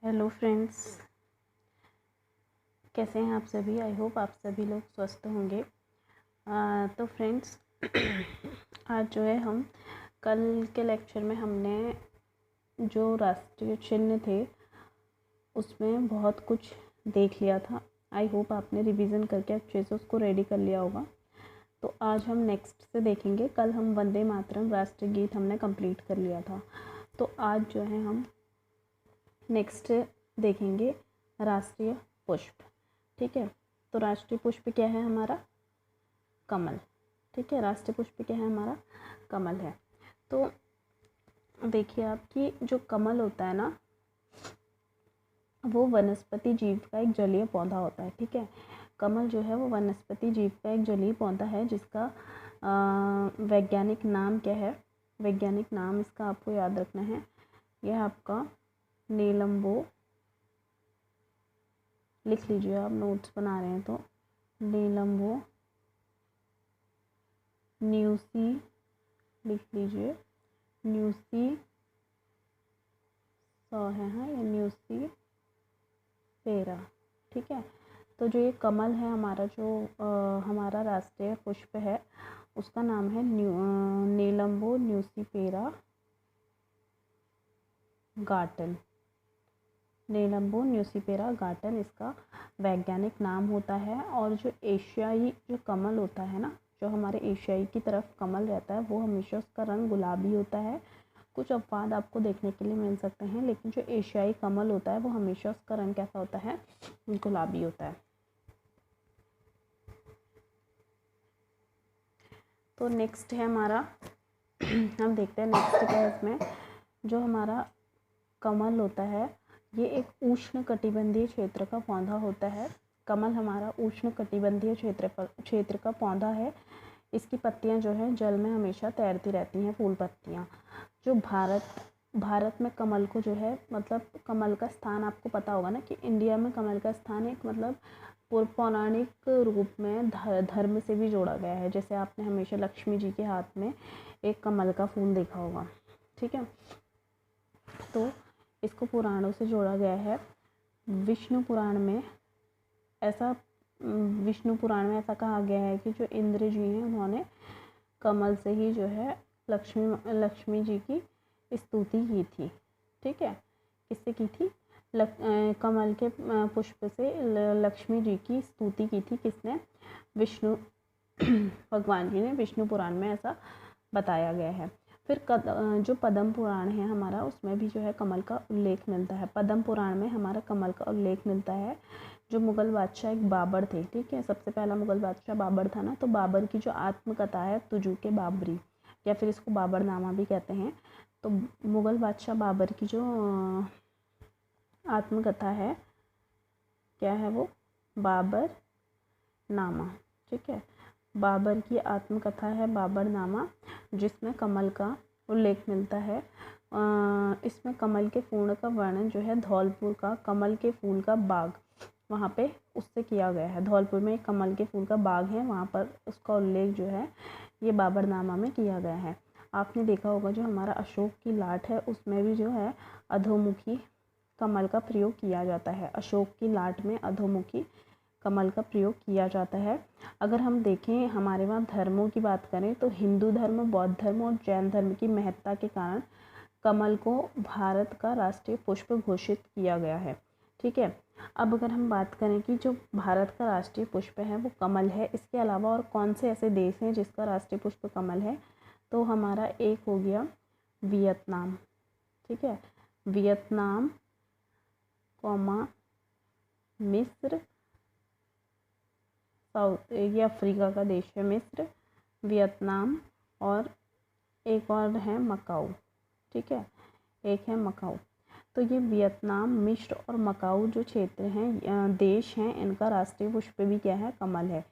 Hello friends, कैसे हैं आप सभी। आई होप आप सभी लोग स्वस्थ होंगे। तो फ्रेंड्स आज जो है हम कल के लेक्चर में हमने जो राष्ट्रीय चिन्ह थे उसमें बहुत कुछ देख लिया था। आई होप आपने रिवीजन करके अच्छे से उसको रेडी कर लिया होगा। तो आज हम नेक्स्ट से देखेंगे। कल हम वंदे मातरम राष्ट्रीय गीत हमने कंप्लीट कर लिया था। तो आज जो है हम नेक्स्ट देखेंगे राष्ट्रीय पुष्प। ठीक है, तो राष्ट्रीय पुष्प क्या है हमारा? कमल। ठीक है, राष्ट्रीय पुष्प क्या है हमारा? कमल है। तो देखिए आपकी जो कमल होता है ना, वो वनस्पति जीव का एक जलीय पौधा होता है। ठीक है, कमल जो है वो वनस्पति जीव का एक जलीय पौधा है जिसका वैज्ञानिक नाम क्या है? वैज्ञानिक नाम इसका आपको याद रखना है। यह आपका नीलम्बो, लिख लीजिए आप नोट्स बना रहे हैं तो, नीलम्बो न्यूसी, लिख लीजिए न्यूसी है, हाँ, या न्यूसी पेरा। ठीक है, तो जो ये कमल है हमारा, जो हमारा राष्ट्रीय पुष्प है, उसका नाम है नीलम्बो न्यूसीपेरा गार्टन। नीलम्बो न्यूसीपेरा गार्टन इसका वैज्ञानिक नाम होता है। और जो एशियाई जो कमल होता है ना, जो हमारे एशियाई की तरफ कमल रहता है, वो हमेशा उसका रंग गुलाबी होता है। कुछ अपवाद आपको देखने के लिए मिल सकते हैं, लेकिन जो एशियाई कमल होता है वो हमेशा उसका रंग कैसा होता है? गुलाबी होता है। तो नेक्स्ट है हमारा हम देखते हैं नेक्स्ट क्या है इसमें। जो हमारा कमल होता है ये एक उष्ण कटिबंधीय क्षेत्र का पौधा होता है। कमल हमारा उष्ण कटिबंधीय क्षेत्र का पौधा है। इसकी पत्तियां जो है जल में हमेशा तैरती रहती हैं, फूल पत्तियां। जो भारत में कमल को जो है, मतलब कमल का स्थान आपको पता होगा ना कि इंडिया में कमल का स्थान एक मतलब पौराणिक रूप में धर्म से भी जोड़ा गया है। जैसे आपने हमेशा लक्ष्मी जी के हाथ में एक कमल का फूल देखा होगा। ठीक है, तो इसको पुराणों से जोड़ा गया है। विष्णु पुराण में ऐसा कहा गया है कि जो इंद्र जी हैं उन्होंने कमल से ही जो है लक्ष्मी जी की स्तुति की थी। ठीक है, किससे की थी? कमल के पुष्प से लक्ष्मी जी की स्तुति की थी। किसने? विष्णु भगवान जी ने। विष्णु पुराण में ऐसा बताया गया है। फिर जो पद्म पुराण है हमारा, उसमें भी जो है कमल का उल्लेख मिलता है। पद्म पुराण में हमारा कमल का उल्लेख मिलता है। जो मुग़ल बादशाह एक बाबर थे, ठीक है, सबसे पहला मुग़ल बादशाह बाबर था ना, तो बाबर की जो आत्मकथा है तुजू के बाबरी, या फिर इसको बाबरनामा भी कहते हैं। तो मुग़ल बादशाह बाबर की जो आत्मकथा है, क्या है वो? बाबर नामा। ठीक है, बाबर की आत्मकथा है बाबरनामा, जिसमें कमल का उल्लेख मिलता है। इसमें कमल के फूल का वर्णन जो है धौलपुर का कमल के फूल का बाग, वहाँ पे उससे किया गया है। धौलपुर में एक कमल के फूल का बाग है, वहाँ पर उसका उल्लेख जो है ये बाबरनामा में किया गया है। आपने देखा होगा जो हमारा अशोक की लाट है उसमें भी जो है अधोमुखी कमल का प्रयोग किया जाता है। अशोक की लाट में अधोमुखी कमल का प्रयोग किया जाता है। अगर हम देखें हमारे वहाँ धर्मों की बात करें तो हिंदू धर्म, बौद्ध धर्म और जैन धर्म की महत्ता के कारण कमल को भारत का राष्ट्रीय पुष्प घोषित किया गया है। ठीक है, अब अगर हम बात करें कि जो भारत का राष्ट्रीय पुष्प है वो कमल है, इसके अलावा और कौन से ऐसे देश हैं जिसका राष्ट्रीय पुष्प कमल है, तो हमारा एक हो गया वियतनाम। ठीक है, वियतनाम, मिस्र, ये अफ्रीका का देश है मिस्र, वियतनाम, और एक और है मकाऊ। ठीक है, एक है मकाऊ। तो ये वियतनाम, मिस्र और मकाऊ जो क्षेत्र हैं, देश हैं, इनका राष्ट्रीय पुष्प भी क्या है? कमल है।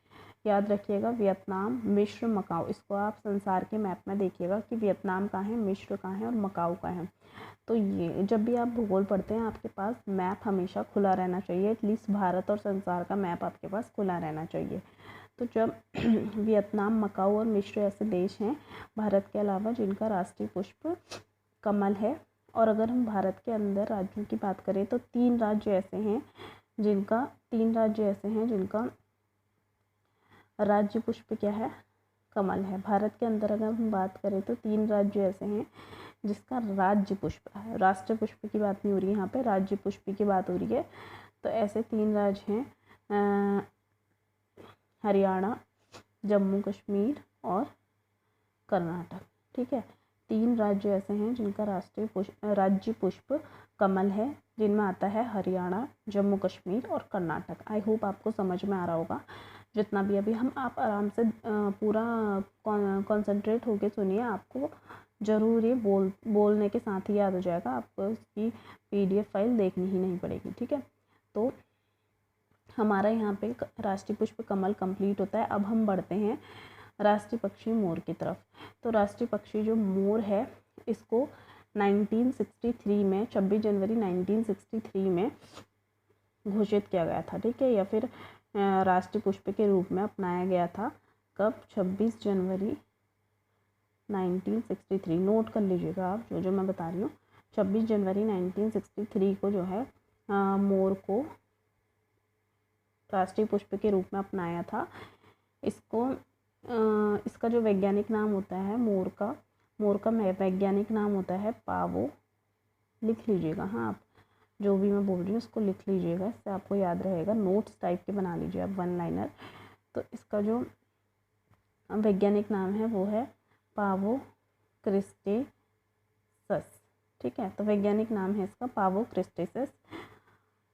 याद रखिएगा, वियतनाम, मिस्र, मकाऊ, इसको आप संसार के मैप में देखिएगा कि वियतनाम कहाँ है, मिस्र कहाँ है और मकाऊ कहाँ है। तो ये जब भी आप भूगोल पढ़ते हैं आपके पास मैप हमेशा खुला रहना चाहिए। एटलीस्ट भारत और संसार का मैप आपके पास खुला रहना चाहिए। तो जब वियतनाम, मकाऊ और मिस्र ऐसे देश हैं भारत के अलावा जिनका राष्ट्रीय पुष्प कमल है, और अगर हम भारत के अंदर राज्यों की बात करें तो तीन राज्य ऐसे हैं जिनका राज्य पुष्प क्या है, कमल है। भारत के अंदर अगर हम बात करें तो तीन राज्य ऐसे हैं जिसका राज्य पुष्प है, राष्ट्रीय पुष्प की बात नहीं हो रही है यहाँ पे, राज्य पुष्प की बात हो रही है। तो ऐसे तीन राज्य हैं हरियाणा, जम्मू कश्मीर और कर्नाटक। ठीक है, तीन राज्य ऐसे हैं जिनका राज्य पुष्प कमल है, जिनमें आता है हरियाणा, जम्मू कश्मीर और कर्नाटक। आई होप आपको समझ में आ रहा होगा जितना भी अभी हम, आप आराम से पूरा कॉन्सेंट्रेट होके सुनिए, आपको ज़रूर ये बोलने के साथ ही याद हो जाएगा, आपको इसकी PDF फाइल देखनी ही नहीं पड़ेगी। ठीक है, तो हमारा यहाँ पे राष्ट्रीय पुष्प कमल कंप्लीट होता है। अब हम बढ़ते हैं राष्ट्रीय पक्षी मोर की तरफ। तो राष्ट्रीय पक्षी जो मोर है, इसको 1963 में 26 जनवरी 1963 में घोषित किया गया था। ठीक है, या फिर राष्ट्रीय पुष्प के रूप में अपनाया गया था। कब? 26 जनवरी 1963। नोट कर लीजिएगा आप जो मैं बता रही हूँ। 26 जनवरी 1963 को जो है मोर को राष्ट्रीय पुष्प के रूप में अपनाया था। इसका जो वैज्ञानिक नाम होता है मोर का वैज्ञानिक नाम होता है पावो। लिख लीजिएगा, हाँ, आप जो भी मैं बोल रही हूँ उसको लिख लीजिएगा, इससे आपको याद रहेगा। नोट्स टाइप के बना लीजिए आप, वन लाइनर। तो इसका जो वैज्ञानिक नाम है वो है पावो क्रिस्टेसस। ठीक है, तो वैज्ञानिक नाम है इसका पावो क्रिस्टेसस।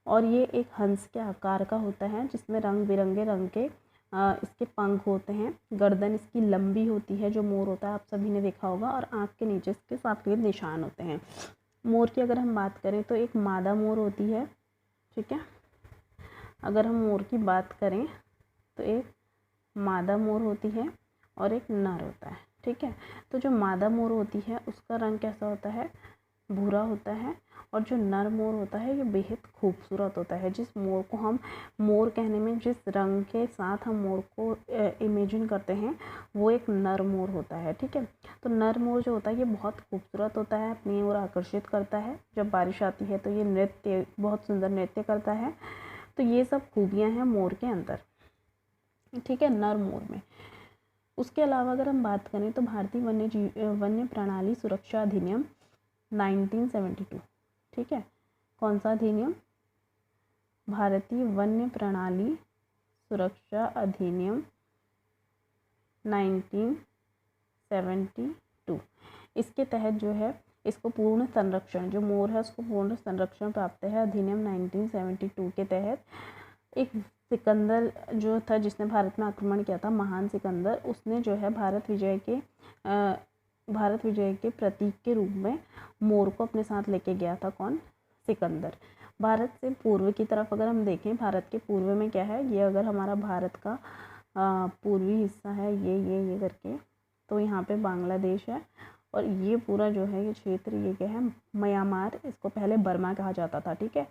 और ये एक हंस के आकार का होता है, जिसमें रंग बिरंगे रंग के इसके पंख होते हैं। गर्दन इसकी लंबी होती है, जो मोर होता है आप सभी ने देखा होगा, और आँख के नीचे इसके सफ़ेद निशान होते हैं। मोर की अगर हम बात करें तो एक मादा मोर होती है। ठीक है, अगर हम मोर की बात करें तो एक मादा मोर होती है और एक नर होता है। ठीक है, तो जो मादा मोर होती है उसका रंग कैसा होता है? भूरा होता है। और जो नर मोर होता है ये बेहद खूबसूरत होता है। जिस मोर को हम मोर कहने में जिस रंग के साथ हम मोर को इमेजिन करते हैं वो एक नर मोर होता है। ठीक है, तो नर मोर जो होता है ये बहुत खूबसूरत होता है, अपनी ओर आकर्षित करता है। जब बारिश आती है तो ये बहुत सुंदर नृत्य करता है। तो ये सब खूबियाँ हैं मोर के अंदर। ठीक है, नर मोर में। उसके अलावा अगर हम बात करें तो भारतीय वन्य प्रणाली सुरक्षा अधिनियम 1972। ठीक है, कौन सा अधिनियम? भारतीय वन्य प्रणाली सुरक्षा अधिनियम 1972। इसके तहत जो है इसको पूर्ण संरक्षण, जो मोर है उसको पूर्ण संरक्षण प्राप्त है। अधिनियम 1972 के तहत एक सिकंदर जो था जिसने भारत में आक्रमण किया था, महान सिकंदर, उसने जो है भारत विजय के प्रतीक के रूप में मोर को अपने साथ लेके गया था। कौन? सिकंदर। भारत से पूर्व की तरफ अगर हम देखें, भारत के पूर्व में क्या है, ये अगर हमारा भारत का पूर्वी हिस्सा है ये करके, तो यहाँ पे बांग्लादेश है। और ये पूरा जो है ये क्षेत्र, ये क्या है? म्यांमार। इसको पहले बर्मा कहा जाता था। ठीक है,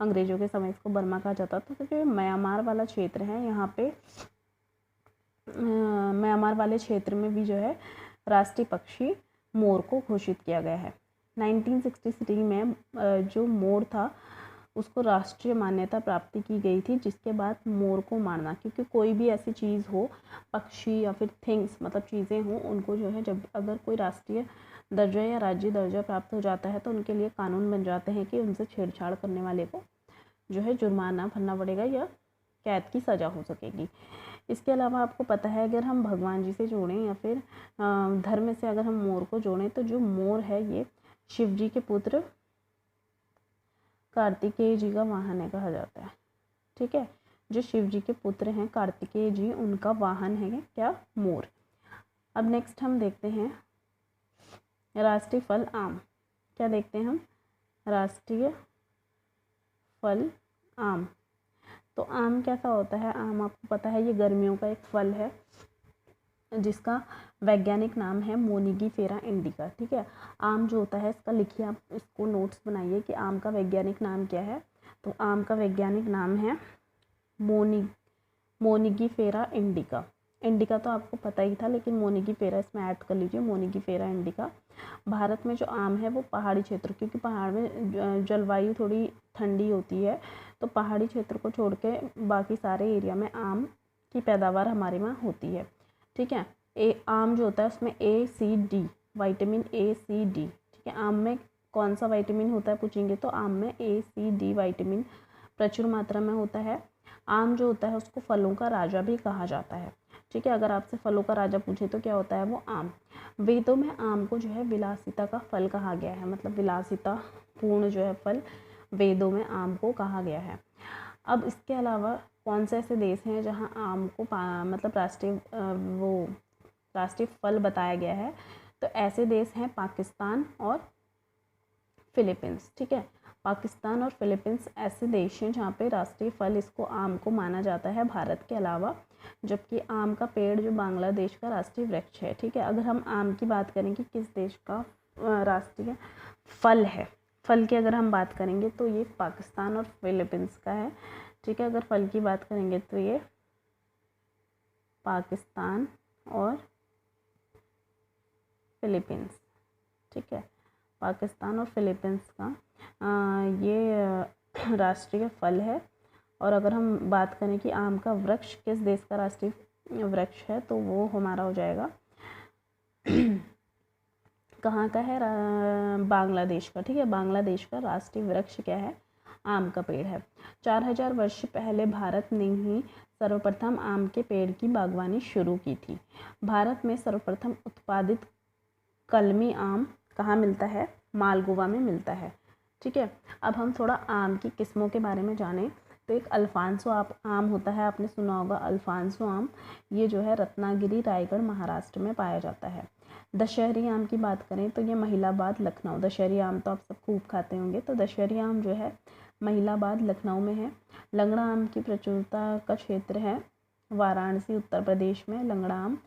अंग्रेज़ों के समय इसको बर्मा कहा जाता था। तो जो म्यांमार वाला क्षेत्र है, यहाँ पे म्यांमार वाले क्षेत्र में भी जो है राष्ट्रीय पक्षी मोर को घोषित किया गया है। 1963 में जो मोर था उसको राष्ट्रीय मान्यता प्राप्ति की गई थी, जिसके बाद मोर को मारना, क्योंकि कोई भी ऐसी चीज़ हो, पक्षी या फिर थिंग्स, मतलब चीज़ें हों, उनको जो है जब अगर कोई राष्ट्रीय दर्जा या राज्य दर्जा प्राप्त हो जाता है तो उनके लिए कानून बन जाते हैं कि उनसे छेड़छाड़ करने वाले को जो है जुर्माना भरना पड़ेगा या कैद की सज़ा हो सकेगी। इसके अलावा आपको पता है, अगर हम भगवान जी से जोड़ें या फिर धर्म से अगर हम मोर को जोड़ें, तो जो मोर है ये शिव जी के पुत्र कार्तिकेय जी का वाहन है कहा जाता है। ठीक है, जो शिव जी के पुत्र हैं कार्तिकेय जी, उनका वाहन है क्या? मोर। अब नेक्स्ट हम देखते हैं राष्ट्रीय फल आम। क्या देखते हैं हम? राष्ट्रीय फल आम। तो आम कैसा होता है? आम आपको पता है ये गर्मियों का एक फल है जिसका वैज्ञानिक नाम है मोनिगीफेरा इंडिका। ठीक है, आम जो होता है इसका लिखिए, आप इसको नोट्स बनाइए कि आम का वैज्ञानिक नाम क्या है। तो आम का वैज्ञानिक नाम है मोनिगीफेरा इंडिका। इंडिका तो आपको पता ही था, लेकिन मोनिकीफेरा इसमें ऐड कर लीजिए, मोनिकीफेरा इंडिका। भारत में जो आम है वो पहाड़ी क्षेत्र, क्योंकि पहाड़ में जलवायु थोड़ी ठंडी होती है, तो पहाड़ी क्षेत्र को छोड़ के बाकी सारे एरिया में आम की पैदावार हमारे वहाँ होती है। ठीक है, आम जो होता है उसमें A, C, D, vitamin A, C, D। ठीक है, आम में कौन सा विटामिन होता है पूछेंगे तो आम में A, C, D विटामिन प्रचुर मात्रा में होता है। आम जो होता है उसको फलों का राजा भी कहा जाता है। ठीक है, अगर आपसे फलों का राजा पूछे तो क्या होता है वो आम। वेदों में आम को जो है विलासिता का फल कहा गया है, मतलब विलासिता पूर्ण जो है फल वेदों में आम को कहा गया है। अब इसके अलावा कौन से ऐसे देश हैं जहाँ आम को मतलब राष्ट्रीय फल बताया गया है, तो ऐसे देश हैं पाकिस्तान और फिलीपींस। ठीक है, पाकिस्तान और फिलीपींस ऐसे देश हैं जहाँ पे राष्ट्रीय फल इसको आम को माना जाता है भारत के अलावा, जबकि आम का पेड़ जो बांग्लादेश का राष्ट्रीय वृक्ष है। ठीक है, अगर हम आम की बात करें कि किस देश का राष्ट्रीय फल है, फल की अगर हम बात करेंगे तो ये पाकिस्तान और फिलीपींस का है। ठीक है, अगर फल की बात करेंगे तो ये पाकिस्तान और फिलीपींस। ठीक है, पाकिस्तान और फिलीपींस का ये राष्ट्रीय फल है। और अगर हम बात करें कि आम का वृक्ष किस देश का राष्ट्रीय वृक्ष है, तो वो हमारा हो जाएगा कहाँ का है, बांग्लादेश का। ठीक है, बांग्लादेश का राष्ट्रीय वृक्ष क्या है, आम का पेड़ है। 4000 वर्ष पहले भारत ने ही सर्वप्रथम आम के पेड़ की बागवानी शुरू की थी। भारत में सर्वप्रथम उत्पादित कलमी आम कहाँ मिलता है, मालगोवा में मिलता है। ठीक है, अब हम थोड़ा आम की किस्मों के बारे में जानें तो एक अल्फांसो आम होता है, आपने सुना होगा अल्फांसो आम। ये जो है रत्नागिरी, रायगढ़, महाराष्ट्र में पाया जाता है। दशहरी आम की बात करें तो ये महिलाबाद, लखनऊ। दशहरी आम तो आप सब खूब खाते होंगे, तो दशहरी आम जो है महिलाबाद, लखनऊ में है। लंगड़ा आम की प्रचुरता का क्षेत्र है वाराणसी, उत्तर प्रदेश में लंगड़ा आम।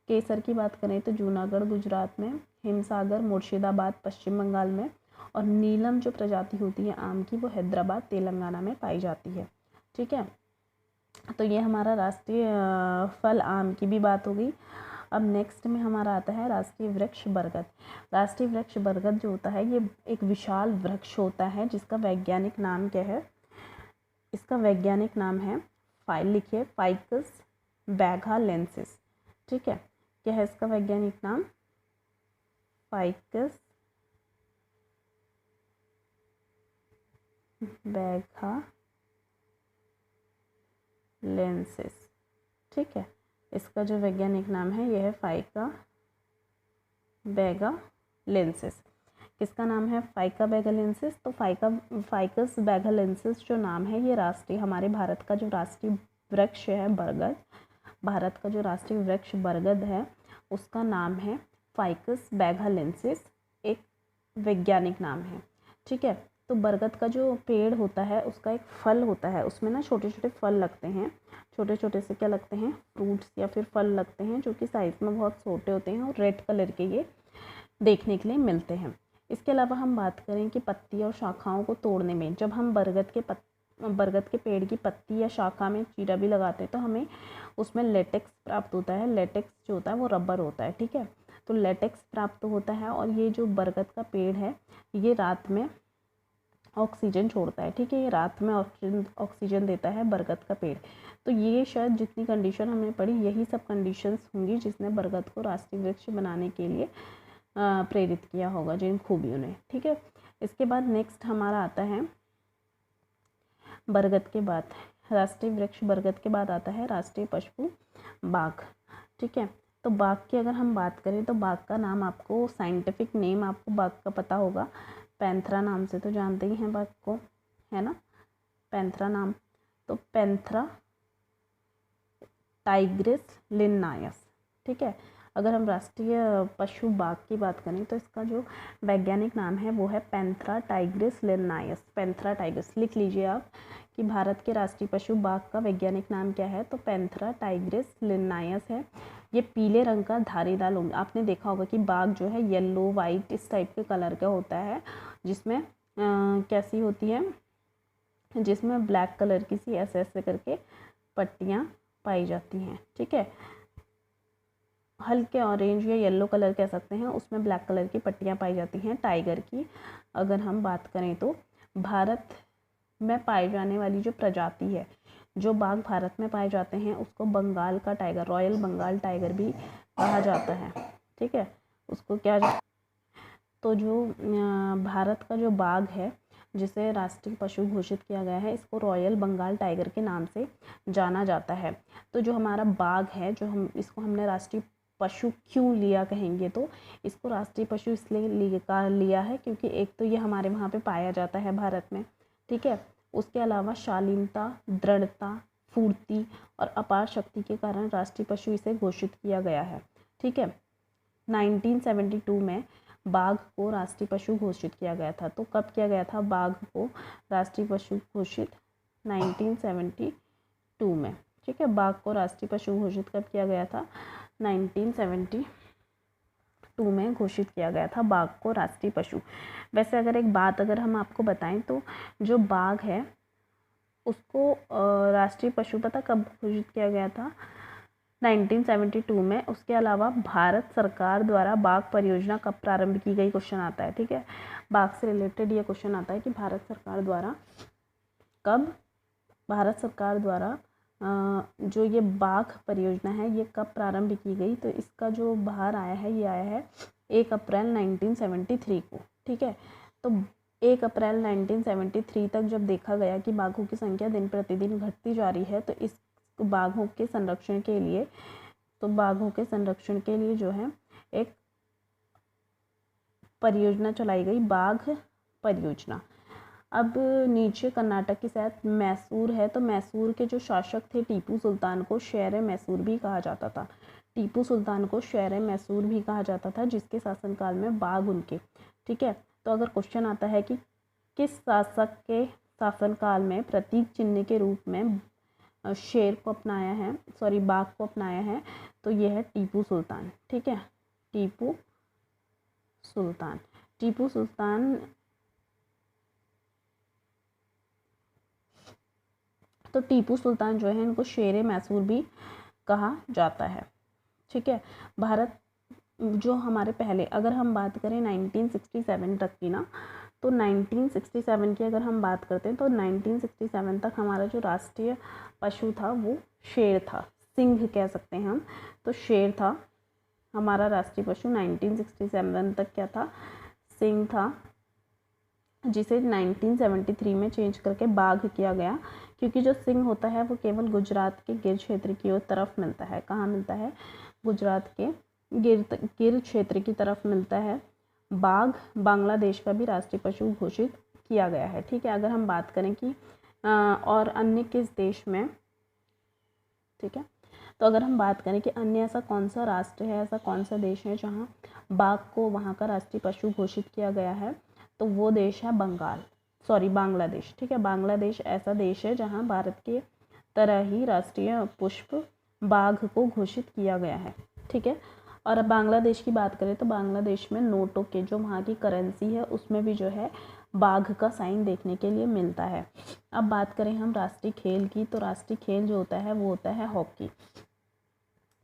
केसर की बात करें तो जूनागढ़, गुजरात में। हिमसागर, मुर्शिदाबाद, पश्चिम बंगाल में। और नीलम जो प्रजाति होती है आम की वो हैदराबाद, तेलंगाना में पाई जाती है। ठीक है, तो ये हमारा राष्ट्रीय फल आम की भी बात हो गई। अब नेक्स्ट में हमारा आता है राष्ट्रीय वृक्ष बरगद। राष्ट्रीय वृक्ष बरगद जो होता है ये एक विशाल वृक्ष होता है जिसका वैज्ञानिक नाम क्या है, इसका वैज्ञानिक नाम है लिखिए फाइकस बैगालेंसिस। ठीक है, क्या है इसका वैज्ञानिक नाम, फाइकस बैगालेंसिस। ठीक है, इसका जो वैज्ञानिक नाम है यह है फाइका बैगालेंसिस। किसका नाम है, फाइका बैगालेंसिस। तो फाइकस बैगालेंसिस जो नाम है ये राष्ट्रीय, हमारे भारत का जो राष्ट्रीय वृक्ष है बरगद, भारत का जो राष्ट्रीय वृक्ष बरगद है उसका नाम है फाइकस बैगालेंसिस, एक वैज्ञानिक नाम है। ठीक है, तो बरगद का जो पेड़ होता है उसका एक फल होता है, उसमें ना छोटे छोटे फल लगते हैं, छोटे छोटे से क्या लगते हैं, फ्रूट्स या फिर फल लगते हैं जो कि साइज़ में बहुत छोटे होते हैं और रेड कलर के ये देखने के लिए मिलते हैं। इसके अलावा हम बात करें कि पत्ती और शाखाओं को तोड़ने में, जब हम बरगद के पेड़ की पत्ती या शाखा में चीरा भी लगाते हैं तो हमें उसमें लेटेक्स प्राप्त होता है। लेटेक्स जो होता है वो रबर होता है। ठीक है, तो लेटेक्स प्राप्त होता है और ये जो बरगद का पेड़ है ये रात में ऑक्सीजन छोड़ता है। ठीक है, ये रात में ऑक्सीजन देता है बरगद का पेड़। तो ये शायद जितनी कंडीशन हमने पढ़ी यही सब कंडीशंस होंगी जिसने बरगद को राष्ट्रीय वृक्ष बनाने के लिए प्रेरित किया होगा, जिन खूबियों ने। ठीक है, इसके बाद नेक्स्ट हमारा आता है बरगद के बाद, राष्ट्रीय वृक्ष बरगद के बाद आता है राष्ट्रीय पशु बाघ। ठीक है, तो बाघ की अगर हम बात करें तो बाघ का नाम आपको, साइंटिफिक नेम आपको बाघ का पता होगा, पैंथरा नाम से तो जानते ही हैं बाघ को, है ना, पैंथरा नाम। तो पैंथरा टाइग्रिस लिन्नायस। ठीक है, अगर हम राष्ट्रीय पशु बाघ की बात करें तो इसका जो वैज्ञानिक नाम है वो है पैंथरा टाइग्रिस लिन्नायस। पैंथरा टाइग्रिस लिख लीजिए आप कि भारत के राष्ट्रीय पशु बाघ का वैज्ञानिक नाम क्या है, तो पैंथरा टाइग्रिस लिन्नायस है। ये पीले रंग का धारीदार लोम, आपने देखा होगा कि बाघ जो है येलो वाइट इस टाइप के कलर का होता है, जिसमें कैसी होती है, जिसमें ब्लैक कलर की सी ऐसे ऐसे करके पट्टियाँ पाई जाती हैं। ठीक है, हल्के ऑरेंज या येलो कलर कह सकते हैं, उसमें ब्लैक कलर की पट्टियाँ पाई जाती हैं टाइगर की। अगर हम बात करें तो भारत में पाई जाने वाली जो प्रजाति है, जो बाघ भारत में पाए जाते हैं, उसको बंगाल का टाइगर, रॉयल बंगाल टाइगर भी कहा जाता है। ठीक है, उसको क्या तो जो भारत का जो बाघ है जिसे राष्ट्रीय पशु घोषित किया गया है, इसको रॉयल बंगाल टाइगर के नाम से जाना जाता है। तो जो हमारा बाघ है, जो हम इसको हमने राष्ट्रीय पशु क्यों लिया कहेंगे तो इसको राष्ट्रीय पशु इसलिए लिया है क्योंकि एक तो ये हमारे वहाँ पे पाया जाता है भारत में। ठीक है, उसके अलावा शालीनता, दृढ़ता, फुर्ती और अपार शक्ति के कारण राष्ट्रीय पशु इसे घोषित किया गया है। ठीक है, 1972 में बाघ को राष्ट्रीय पशु घोषित किया गया था। तो कब किया गया था बाघ को राष्ट्रीय पशु घोषित? 1972 में। ठीक है, बाघ को राष्ट्रीय पशु घोषित कब किया गया था? 1972 में घोषित किया गया था बाघ को राष्ट्रीय पशु। वैसे अगर एक बात अगर हम आपको बताएं तो जो बाघ है उसको राष्ट्रीय पशु पता कब घोषित किया गया था? 1972 में। उसके अलावा भारत सरकार द्वारा बाघ परियोजना कब प्रारंभ की गई, क्वेश्चन आता है। ठीक है, बाघ से रिलेटेड ये क्वेश्चन आता है कि भारत सरकार द्वारा कब, भारत सरकार द्वारा जो ये बाघ परियोजना है ये कब प्रारंभ की गई? तो इसका जो बाहर आया है ये आया है 1 अप्रैल 1973 को। ठीक है, तो 1 अप्रैल 1973 तक जब देखा गया कि बाघों की संख्या दिन प्रतिदिन घटती जा रही है, तो इस बाघों के संरक्षण के लिए जो है एक परियोजना चलाई गई, बाघ परियोजना। अब नीचे कर्नाटक के साथ मैसूर है, तो मैसूर के जो शासक थे टीपू सुल्तान को शेर मैसूर भी कहा जाता था। टीपू सुल्तान को शेर मैसूर भी कहा जाता था, जिसके शासनकाल में बाघ उनके। ठीक है, तो अगर क्वेश्चन आता है कि किस शासक के शासनकाल में प्रतीक चिन्ह के रूप में शेर को अपनाया है, बाघ को अपनाया है, तो यह है टीपू सुल्तान। ठीक है, टीपू सुल्तान तो टीपू सुल्तान जो है इनको शेर मैसूर भी कहा जाता है। ठीक है, भारत जो हमारे पहले अगर हम बात करें 1967 तक की ना, तो 1967 की अगर हम बात करते हैं तो 1967 तक हमारा जो राष्ट्रीय पशु था वो शेर था, सिंह कह सकते हैं हम। तो शेर था हमारा राष्ट्रीय पशु। 1967 तक क्या था? सिंह था, जिसे 1973 में चेंज करके बाघ किया गया, क्योंकि जो सिंह होता है वो केवल गुजरात के गिर क्षेत्र की तरफ मिलता है। कहाँ मिलता है? गुजरात के गिर क्षेत्र की तरफ मिलता है। बाघ बांग्लादेश का भी राष्ट्रीय पशु घोषित किया गया है। ठीक है, अगर हम बात करें कि और अन्य किस देश में, ठीक है, तो अगर हम बात करें कि अन्य ऐसा कौन सा राष्ट्र है, ऐसा कौन सा देश है जहाँ बाघ को वहाँ का राष्ट्रीय पशु घोषित किया गया है, तो वो देश है बांग्लादेश। ठीक है, बांग्लादेश ऐसा देश है जहाँ भारत के तरह ही राष्ट्रीय पुष्प बाघ को घोषित किया गया है। ठीक है, और अब बांग्लादेश की बात करें तो बांग्लादेश में नोटों के जो वहाँ की करेंसी है उसमें भी जो है बाघ का साइन देखने के लिए मिलता है। अब बात करें हम राष्ट्रीय खेल की, तो राष्ट्रीय खेल जो होता है वो होता है हॉकी।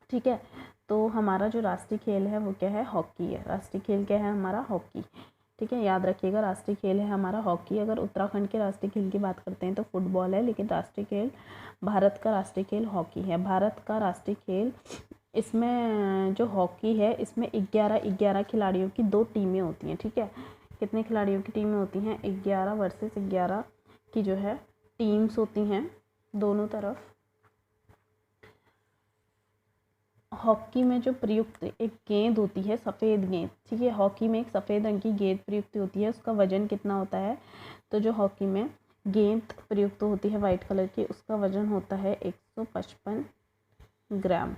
ठीक है, तो हमारा जो राष्ट्रीय खेल है वो क्या है? हॉकी है। राष्ट्रीय खेल क्या है हमारा? हॉकी। ठीक है, याद रखिएगा राष्ट्रीय खेल है हमारा हॉकी। अगर उत्तराखंड के राष्ट्रीय खेल की बात करते हैं तो फुटबॉल है, लेकिन राष्ट्रीय खेल भारत का राष्ट्रीय खेल हॉकी है। भारत का राष्ट्रीय खेल, इसमें जो हॉकी है इसमें 11 खिलाड़ियों की 2 टीमें होती हैं। ठीक है, कितने खिलाड़ियों की टीमें होती हैं? 11 वर्सेस 11 की जो है टीम्स होती हैं दोनों तरफ। हॉकी में जो प्रयुक्त एक गेंद होती है, सफ़ेद गेंद। ठीक है, हॉकी में एक सफ़ेद रंग की गेंद प्रयुक्त होती है, उसका वजन कितना होता है? तो जो हॉकी में गेंद प्रयुक्त होती है वाइट कलर की, उसका वजन होता है 155 ग्राम।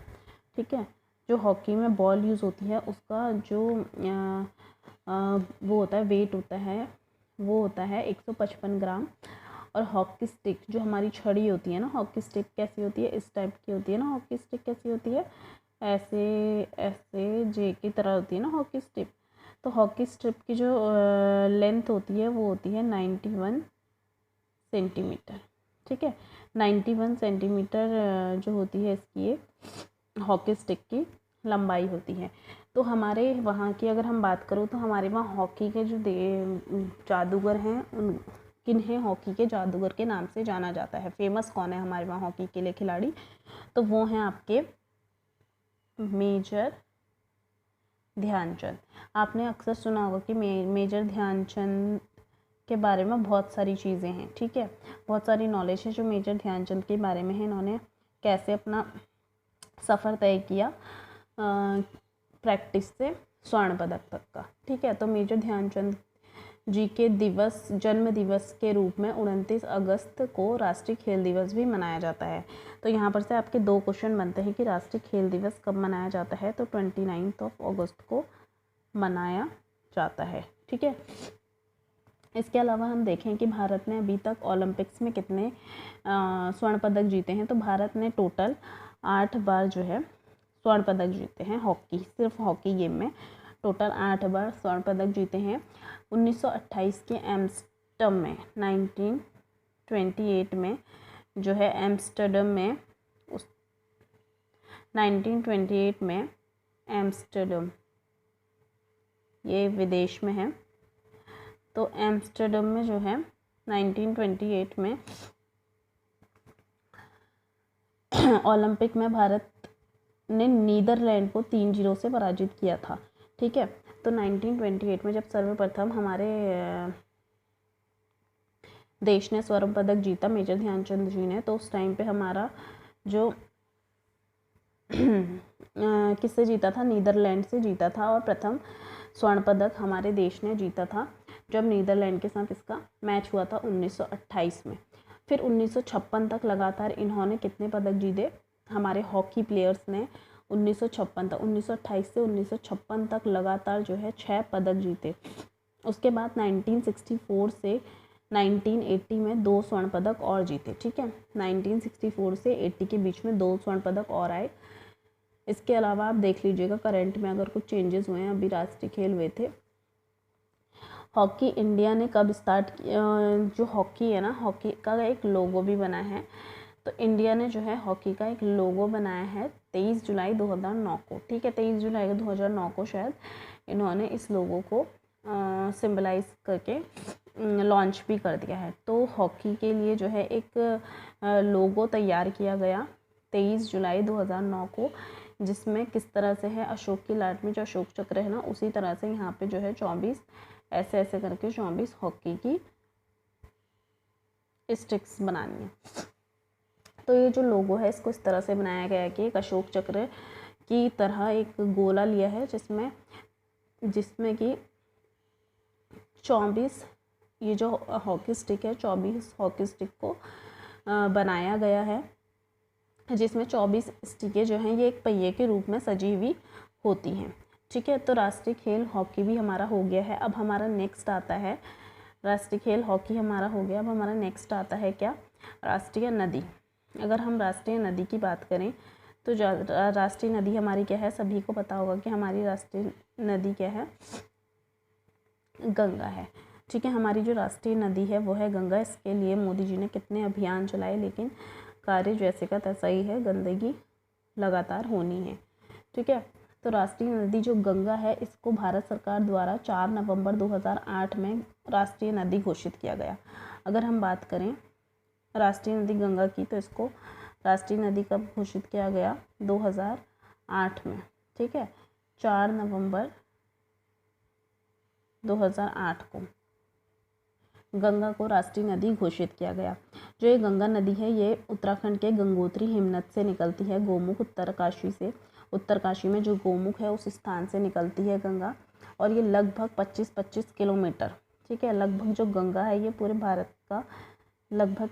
ठीक है, जो हॉकी में बॉल यूज़ होती है उसका जो वो होता है वेट होता है वो होता है 155 ग्राम। और हॉकी स्टिक जो हमारी छड़ी होती है ना, हॉकी स्टिक कैसी होती है? इस टाइप की होती है ना। हॉकी स्टिक कैसी होती है? ऐसे ऐसे जे की तरह होती है ना हॉकी स्टिक। तो हॉकी स्टिक की जो लेंथ होती है वो होती है 91 सेंटीमीटर। ठीक है, 91 सेंटीमीटर जो होती है इसकी हॉकी स्टिक की लंबाई होती है। तो हमारे वहाँ की अगर हम बात करूँ तो हमारे वहाँ हॉकी के जो जादूगर हैं उन किन्हें हॉकी के जादूगर के नाम से जाना जाता है, फेमस कौन है हमारे वहाँ हॉकी के लिए खिलाड़ी, तो वो हैं आपके मेजर ध्यानचंद। आपने अक्सर सुना होगा कि मेजर ध्यानचंद के बारे में बहुत सारी चीज़ें हैं, ठीक है, बहुत सारी नॉलेज है जो मेजर ध्यानचंद के बारे में है। इन्होंने कैसे अपना सफ़र तय किया प्रैक्टिस से स्वर्ण पदक तक का, ठीक है। तो मेजर ध्यानचंद जी के जन्म दिवस के रूप में 29 अगस्त को राष्ट्रीय खेल दिवस भी मनाया जाता है। तो यहाँ पर से आपके 2 क्वेश्चन बनते हैं कि राष्ट्रीय खेल दिवस कब मनाया जाता है, तो 29 अगस्त को मनाया जाता है, ठीक है। इसके अलावा हम देखें कि भारत ने अभी तक ओलंपिक्स में कितने स्वर्ण पदक जीते हैं, तो भारत ने टोटल 8 बार जो है स्वर्ण पदक जीते हैं हॉकी, सिर्फ हॉकी गेम में टोटल 8 बार स्वर्ण पदक जीते हैं। 1928 के एम्स्टर्डम में 1928 में जो है एम्स्टर्डम में 1928 में एम्स्टर्डम, ये विदेश में है, तो एम्स्टर्डम में जो है 1928 में ओलंपिक में भारत ने नीदरलैंड को 3-0 से पराजित किया था, ठीक है। तो 1928 में जब सर्वप्रथम हमारे देश ने स्वर्ण पदक जीता मेजर ध्यानचंद जी ने, तो उस टाइम पे हमारा जो किससे जीता था, नीदरलैंड से जीता था, और प्रथम स्वर्ण पदक हमारे देश ने जीता था जब नीदरलैंड के साथ इसका मैच हुआ था 1928 में। फिर 1956 तक लगातार इन्होंने कितने पदक जीते, हमारे हॉकी प्लेयर्स ने 1956 तक, 1928 से 1956 तक लगातार जो है 6 पदक जीते। उसके बाद 1964 से 1980 में 2 स्वर्ण पदक और जीते, ठीक है। 1964 से 80 के बीच में 2 स्वर्ण पदक और आए। इसके अलावा आप देख लीजिएगा करंट में अगर कुछ चेंजेस हुए हैं, अभी राष्ट्रीय खेल हुए थे। हॉकी इंडिया ने कब स्टार्ट किया, जो हॉकी है ना, हॉकी का एक लोगो भी बना है, तो इंडिया ने जो है हॉकी का एक लोगो बनाया है 23 जुलाई 2009 को, ठीक है। 23 जुलाई 2009 को शायद इन्होंने इस लोगो को सिंबलाइज करके लॉन्च भी कर दिया है। तो हॉकी के लिए जो है एक लोगो तैयार किया गया 23 जुलाई 2009 को, जिसमें किस तरह से है, अशोक की लाट में जो अशोक चक्र है ना, उसी तरह से यहाँ पे जो है 24 ऐसे ऐसे करके 24 हॉकी की स्टिक्स बनानी है। तो ये जो लोगो है इसको इस तरह से बनाया गया है कि एक अशोक चक्र की तरह एक गोला लिया है जिसमें कि 24 ये जो हॉकी स्टिक है 24 हॉकी स्टिक को बनाया गया है, जिसमें 24 स्टिकें जो हैं ये एक पहिए के रूप में सजी हुई होती हैं, ठीक है। तो राष्ट्रीय खेल हॉकी भी हमारा हो गया है। अब हमारा नेक्स्ट आता है, राष्ट्रीय खेल हॉकी हमारा हो गया, अब हमारा नेक्स्ट आता है क्या, राष्ट्रीय नदी। अगर हम राष्ट्रीय नदी की बात करें तो राष्ट्रीय नदी हमारी क्या है, सभी को पता होगा कि हमारी राष्ट्रीय नदी क्या है, गंगा है, ठीक है। हमारी जो राष्ट्रीय नदी है वो है गंगा। इसके लिए मोदी जी ने कितने अभियान चलाए, लेकिन कार्य जैसे का तैसा ही है, गंदगी लगातार होनी है, ठीक है। तो राष्ट्रीय नदी जो गंगा है इसको भारत सरकार द्वारा 4 नवंबर 2008 में राष्ट्रीय नदी घोषित किया गया। अगर हम बात करें राष्ट्रीय नदी गंगा की, तो इसको राष्ट्रीय नदी कब घोषित किया गया, 2008 में, ठीक है। 4 नवंबर 2008 को गंगा को राष्ट्रीय नदी घोषित किया गया। जो ये गंगा नदी है ये उत्तराखंड के गंगोत्री हिमनद से निकलती है, गोमुख उत्तरकाशी से, उत्तरकाशी में जो गोमुख है उस स्थान से निकलती है गंगा, और ये लगभग 25 किलोमीटर, ठीक है। लगभग जो गंगा है ये पूरे भारत का लगभग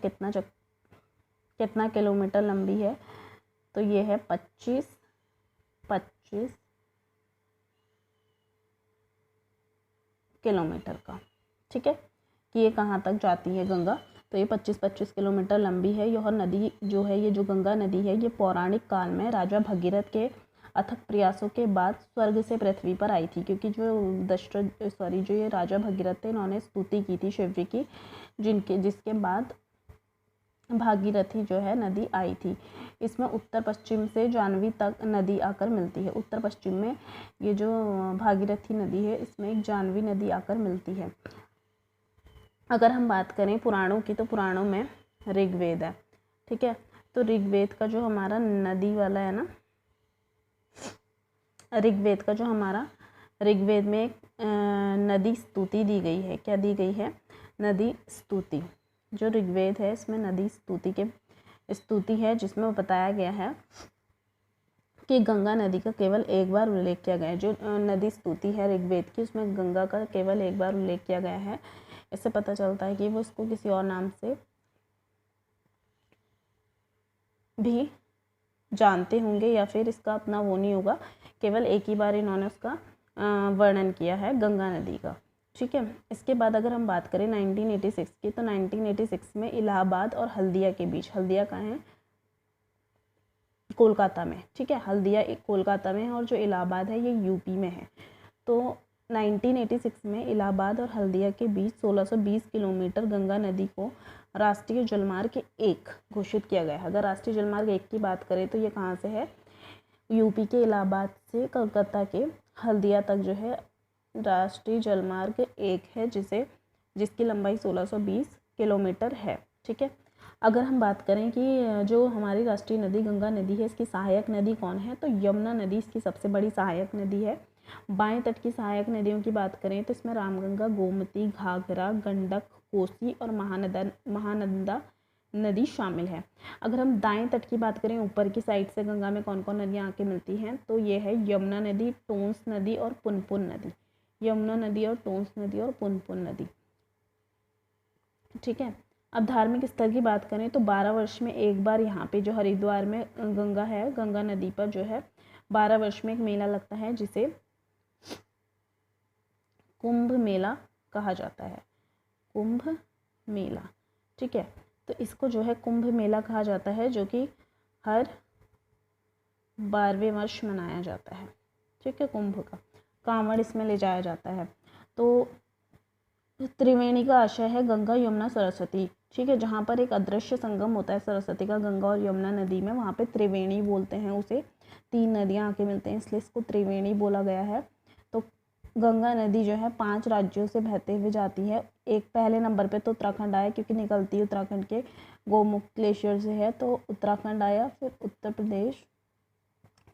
कितना किलोमीटर लंबी है, तो ये है 25 किलोमीटर का, ठीक है। कि ये कहाँ तक जाती है गंगा, तो ये 25 किलोमीटर लंबी है। यह नदी जो है, ये जो गंगा नदी है ये पौराणिक काल में राजा भगीरथ के अथक प्रयासों के बाद स्वर्ग से पृथ्वी पर आई थी, क्योंकि जो ये राजा भगीरथ थे इन्होंने स्तुति की थी शिव जी की, जिसके बाद भागीरथी जो है नदी आई थी। इसमें उत्तर पश्चिम से जाह्नवी तक नदी आकर मिलती है। उत्तर पश्चिम में ये जो भागीरथी नदी है इसमें एक जाह्नवी नदी आकर मिलती है। अगर हम बात करें पुराणों की तो पुराणों में ऋग्वेद है, ठीक है। तो ऋग्वेद का जो हमारा नदी वाला है ना, ऋग्वेद में एक नदी स्तुति दी गई है। क्या दी गई है? नदी स्तुति। जो ऋग्वेद है इसमें नदी स्तुति है, जिसमें बताया गया है कि गंगा नदी का केवल एक बार उल्लेख किया गया है। जो नदी स्तुति है ऋग्वेद की, उसमें गंगा का केवल एक बार उल्लेख किया गया है। इससे पता चलता है कि वो इसको किसी और नाम से भी जानते होंगे या फिर इसका अपना वो नहीं होगा, केवल एक ही बार इन्होंने उसका वर्णन किया है गंगा नदी का, ठीक है। इसके बाद अगर हम बात करें 1986 की, तो 1986 में इलाहाबाद और हल्दिया के बीच, हल्दिया कहाँ है? कोलकाता में, ठीक है। हल्दिया एक कोलकाता में है और जो इलाहाबाद है ये यूपी में है। तो 1986 में इलाहाबाद और हल्दिया के बीच 1620 किलोमीटर गंगा नदी को राष्ट्रीय जलमार्ग 1 घोषित किया गया है। अगर राष्ट्रीय जलमार्ग 1 की बात करें तो ये कहाँ से है? यूपी के इलाहाबाद से कलकत्ता के हल्दिया तक जो है राष्ट्रीय जलमार्ग 1 है, जिसकी लंबाई 1620 किलोमीटर है, ठीक है। अगर हम बात करें कि जो हमारी राष्ट्रीय नदी गंगा नदी है, इसकी सहायक नदी कौन है? तो यमुना नदी इसकी सबसे बड़ी सहायक नदी है। बाएं तट की सहायक नदियों की बात करें तो इसमें रामगंगा, गोमती, घाघरा, गंडक, कोसी और महानंदा नदी शामिल है। अगर हम दाएं तट की बात करें, ऊपर की साइड से गंगा में कौन कौन नदियाँ आके मिलती हैं, तो ये है यमुना नदी, टोंस नदी और पुनपुन नदी। यमुना नदी और टोंस नदी और पुनपुन नदी, ठीक है। अब धार्मिक स्थल की बात करें तो 12 वर्ष में एक बार यहाँ पे जो हरिद्वार में गंगा है, गंगा नदी पर जो है 12 वर्ष में एक मेला लगता है जिसे कुंभ मेला कहा जाता है। कुंभ मेला, ठीक है। तो इसको जो है कुंभ मेला कहा जाता है, जो कि हर 12वें वर्ष मनाया जाता है, ठीक है। कुंभ का कांवड़ इसमें ले जाया जाता है। तो त्रिवेणी का आशय है गंगा, यमुना, सरस्वती, ठीक है। जहाँ पर एक अदृश्य संगम होता है सरस्वती का गंगा और यमुना नदी में, वहाँ पे त्रिवेणी बोलते हैं उसे। 3 नदियाँ आके मिलते हैं इसलिए इसको त्रिवेणी बोला गया है। तो गंगा नदी जो है 5 राज्यों से बहते हुए जाती है। एक पहले नंबर पे तो उत्तराखंड आया, क्योंकि निकलती है उत्तराखंड के गोमुख ग्लेशियर से है, तो उत्तराखंड आया। फिर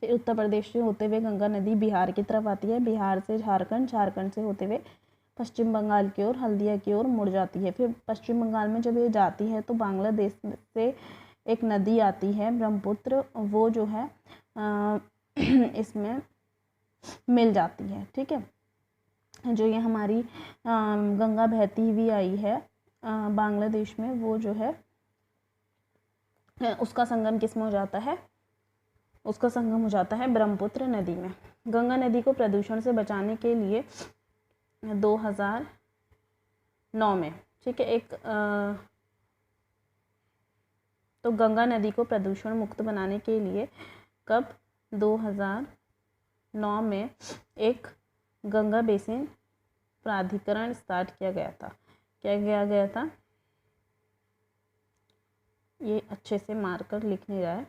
उत्तर प्रदेश से होते हुए गंगा नदी बिहार की तरफ आती है, बिहार से झारखंड, झारखंड से होते हुए पश्चिम बंगाल की ओर, हल्दिया की ओर मुड़ जाती है। फिर पश्चिम बंगाल में जब ये जाती है तो बांग्लादेश से एक नदी आती है ब्रह्मपुत्र, वो जो है इसमें मिल जाती है, ठीक है। जो ये हमारी गंगा बहती हुई आई है बांग्लादेश में, वो जो है उसका संगम किसमें हो जाता है? उसका संगम हो जाता है ब्रह्मपुत्र नदी में। गंगा नदी को प्रदूषण से बचाने के लिए 2009 में, ठीक है, तो गंगा नदी को प्रदूषण मुक्त बनाने के लिए कब 2009 में एक गंगा बेसिन प्राधिकरण स्टार्ट किया गया था। क्या किया गया था? ये अच्छे से मार्कर लिख नहीं रहा है।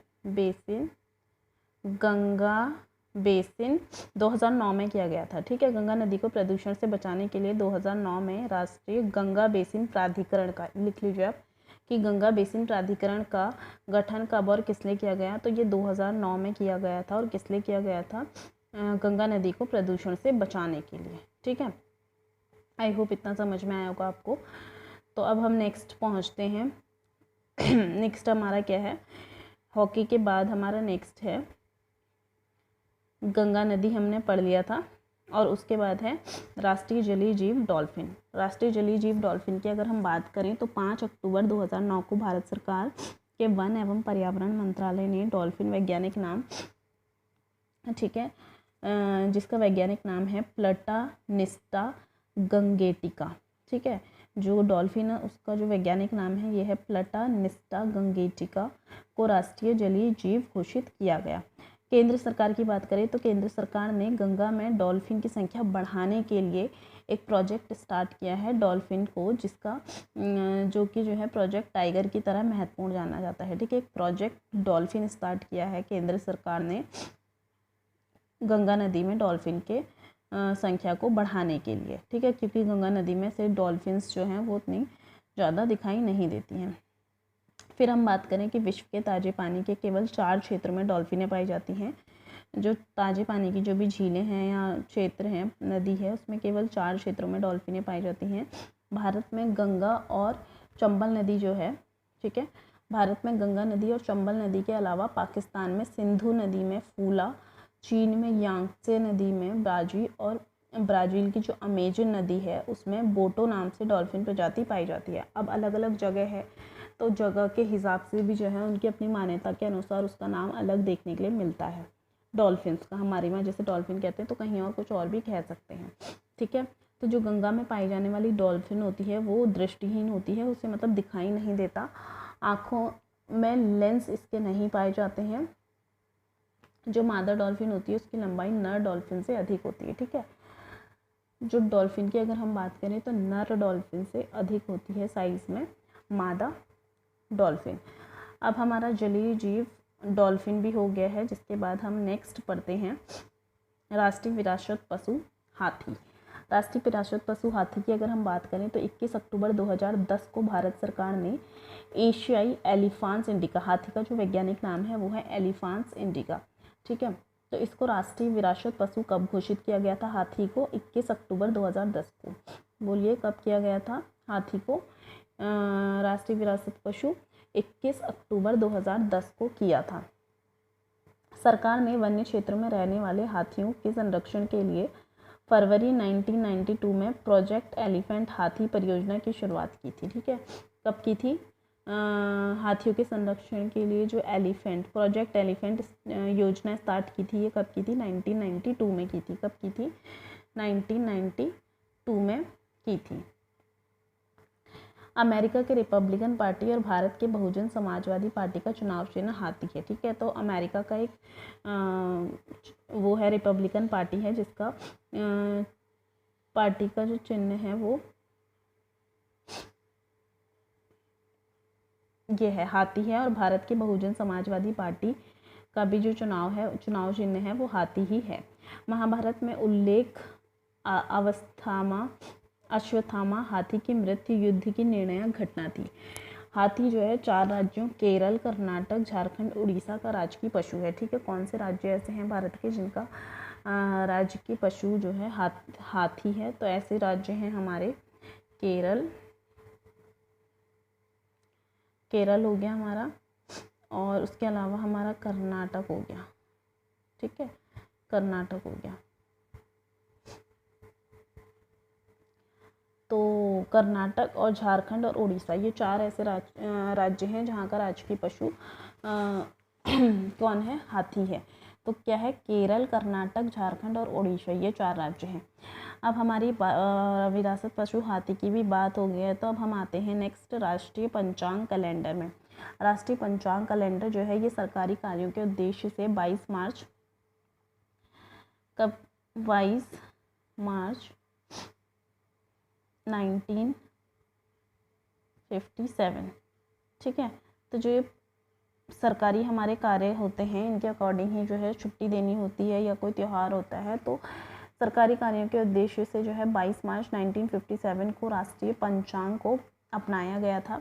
गंगा बेसिन 2009 में किया गया था, ठीक है। गंगा नदी को प्रदूषण से बचाने के लिए 2009 में राष्ट्रीय गंगा बेसिन प्राधिकरण का, लिख लीजिए आप कि गंगा बेसिन प्राधिकरण का गठन कब और किस लिए किया गया? तो ये 2009 में किया गया था। और किस लिए किया गया था? गंगा नदी को प्रदूषण से बचाने के लिए, ठीक है। आई होप इतना समझ में आया होगा आपको। तो अब हम नेक्स्ट पहुंचते हैं। नेक्स्ट हमारा क्या है? हॉकी के बाद हमारा नेक्स्ट है गंगा नदी, हमने पढ़ लिया था। और उसके बाद है राष्ट्रीय जलीय जीव डॉल्फिन। राष्ट्रीय जलीय जीव डॉल्फिन की अगर हम बात करें तो 5 अक्टूबर 2009 को भारत सरकार के वन एवं पर्यावरण मंत्रालय ने डॉल्फिन वैज्ञानिक नाम, ठीक है, जिसका वैज्ञानिक नाम है प्लटानिस्टा गंगेटिका, ठीक है। जो डॉल्फिन है उसका जो वैज्ञानिक नाम है ये है प्लटानिस्टा गंगेटिका, को राष्ट्रीय जलीय जीव घोषित किया गया। केंद्र सरकार की बात करें तो केंद्र सरकार ने गंगा में डॉल्फिन की संख्या बढ़ाने के लिए एक प्रोजेक्ट स्टार्ट किया है डॉल्फिन को, जिसका जो कि जो है प्रोजेक्ट टाइगर की तरह महत्वपूर्ण जाना जाता है। ठीक है, एक प्रोजेक्ट डॉल्फिन स्टार्ट किया है केंद्र सरकार ने गंगा नदी में डॉल्फिन के संख्या को बढ़ाने के लिए। ठीक है, क्योंकि गंगा नदी में से डॉल्फिन्स जो हैं वो उतनी ज़्यादा दिखाई नहीं देती हैं। फिर हम बात करें कि विश्व के ताज़े पानी के केवल 4 क्षेत्रों में डॉल्फिनें पाई जाती हैं। जो ताज़े पानी की जो भी झीलें हैं या क्षेत्र हैं, नदी है, उसमें केवल 4 क्षेत्रों में डॉल्फिनें पाई जाती हैं। भारत में गंगा और चंबल नदी जो है, ठीक है, भारत में गंगा नदी और चंबल नदी के अलावा पाकिस्तान में सिंधु नदी में फूला, चीन में यांगत्से नदी में बाजी और ब्राज़ील की जो अमेजन नदी है उसमें बोटो नाम से डॉल्फिन प्रजाति पाई जाती है। अब अलग अलग जगह है तो जगह के हिसाब से भी जो है उनकी अपनी मान्यता के अनुसार उसका नाम अलग देखने के लिए मिलता है डॉल्फिन्स का। हमारे वहाँ जैसे डॉल्फिन कहते हैं तो कहीं और कुछ और भी कह सकते हैं। ठीक है, तो जो गंगा में पाई जाने वाली डॉल्फिन होती है वो दृष्टिहीन होती है, उसे मतलब दिखाई नहीं देता, आँखों में लेंस इसके नहीं पाए जाते हैं। जो मादा डॉल्फिन होती है उसकी लंबाई नर डॉल्फिन से अधिक होती है। ठीक है, जो डॉल्फिन की अगर हम बात करें तो नर डॉल्फिन से अधिक होती है साइज़ में मादा डॉल्फिन। अब हमारा जलीय जीव डॉल्फिन भी हो गया है, जिसके बाद हम नेक्स्ट पढ़ते हैं राष्ट्रीय विरासत पशु हाथी। राष्ट्रीय विरासत पशु हाथी की अगर हम बात करें तो 21 अक्टूबर 2010 को भारत सरकार ने एशियाई एलिफेंट्स इंडिका, हाथी का जो वैज्ञानिक नाम है वो है एलिफेंट्स इंडिका। ठीक है, तो इसको राष्ट्रीय विरासत पशु कब घोषित किया गया था हाथी को? 21 अक्टूबर 2010 को। बोलिए कब किया गया था हाथी को राष्ट्रीय विरासत पशु? 21 अक्टूबर 2010 को किया था। सरकार ने वन्य क्षेत्र में रहने वाले हाथियों के संरक्षण के लिए फरवरी 1992 में प्रोजेक्ट एलिफेंट हाथी परियोजना की शुरुआत की थी। ठीक है, कब की थी? हाथियों के संरक्षण के लिए जो प्रोजेक्ट एलिफेंट योजना स्टार्ट की थी, ये कब की थी? 1992 में की थी। कब की थी? 1992 में की थी। अमेरिका के रिपब्लिकन पार्टी और भारत के बहुजन समाजवादी पार्टी का चुनाव चिन्ह हाथी है। ठीक है, तो अमेरिका का एक वो है रिपब्लिकन पार्टी है, जिसका पार्टी का जो चिन्ह है वो ये है, हाथी है। और भारत की बहुजन समाजवादी पार्टी का भी जो चुनाव चिन्ह है वो हाथी ही है। महाभारत में उल्लेख अश्वत्थामा हाथी की मृत्यु युद्ध की निर्णायक घटना थी। हाथी जो है 4 राज्यों केरल, कर्नाटक, झारखंड, उड़ीसा का राजकीय पशु है। ठीक है, कौन से राज्य ऐसे हैं भारत के जिनका राजकीय पशु जो है हाथी है? तो ऐसे राज्य हैं हमारे केरल हो गया हमारा, और उसके अलावा हमारा कर्नाटक हो गया। ठीक है, कर्नाटक हो गया। तो कर्नाटक और झारखंड और उड़ीसा, ये 4 ऐसे राज्य हैं जहाँ का राजकीय पशु कौन है? हाथी है। तो क्या है? केरल, कर्नाटक, झारखंड और उड़ीसा, ये 4 राज्य हैं। अब हमारी विरासत पशु हाथी की भी बात हो गई है, तो अब हम आते हैं नेक्स्ट राष्ट्रीय पंचांग कैलेंडर में। राष्ट्रीय पंचांग कैलेंडर जो है ये सरकारी कार्यों के उद्देश्य से 22 मार्च 1957, ठीक है। तो जो ये सरकारी हमारे कार्य होते हैं इनके अकॉर्डिंग ही जो है छुट्टी देनी होती है या कोई त्यौहार होता है, तो सरकारी कार्यों के उद्देश्य से जो है 22 मार्च 1957 को राष्ट्रीय पंचांग को अपनाया गया था।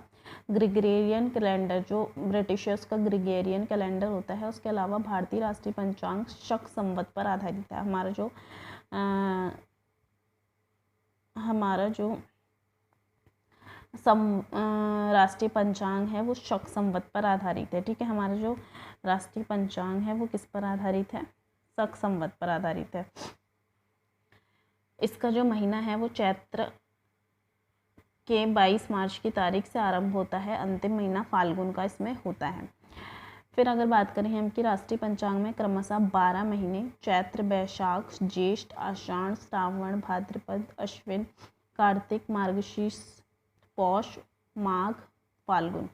ग्रेगोरियन कैलेंडर जो ब्रिटिशर्स का ग्रेगोरियन कैलेंडर होता है, उसके अलावा भारतीय राष्ट्रीय पंचांग शक संवत पर आधारित है। हमारा जो राष्ट्रीय पंचांग है वो शक संवत पर आधारित है। ठीक है, हमारा जो राष्ट्रीय पंचांग है वो किस पर आधारित है? शक संवत पर आधारित है। इसका जो महीना है वो चैत्र के 22 मार्च की तारीख से आरंभ होता है, अंतिम महीना फाल्गुन का इसमें होता है। फिर अगर बात करें हम कि राष्ट्रीय पंचांग में क्रमशः 12 महीने चैत्र, बैशाख, ज्येष्ठ, आषाढ़, श्रावण, भाद्रपद, अश्विन, कार्तिक, मार्गशीर्ष, पौष, माघ, फाल्गुन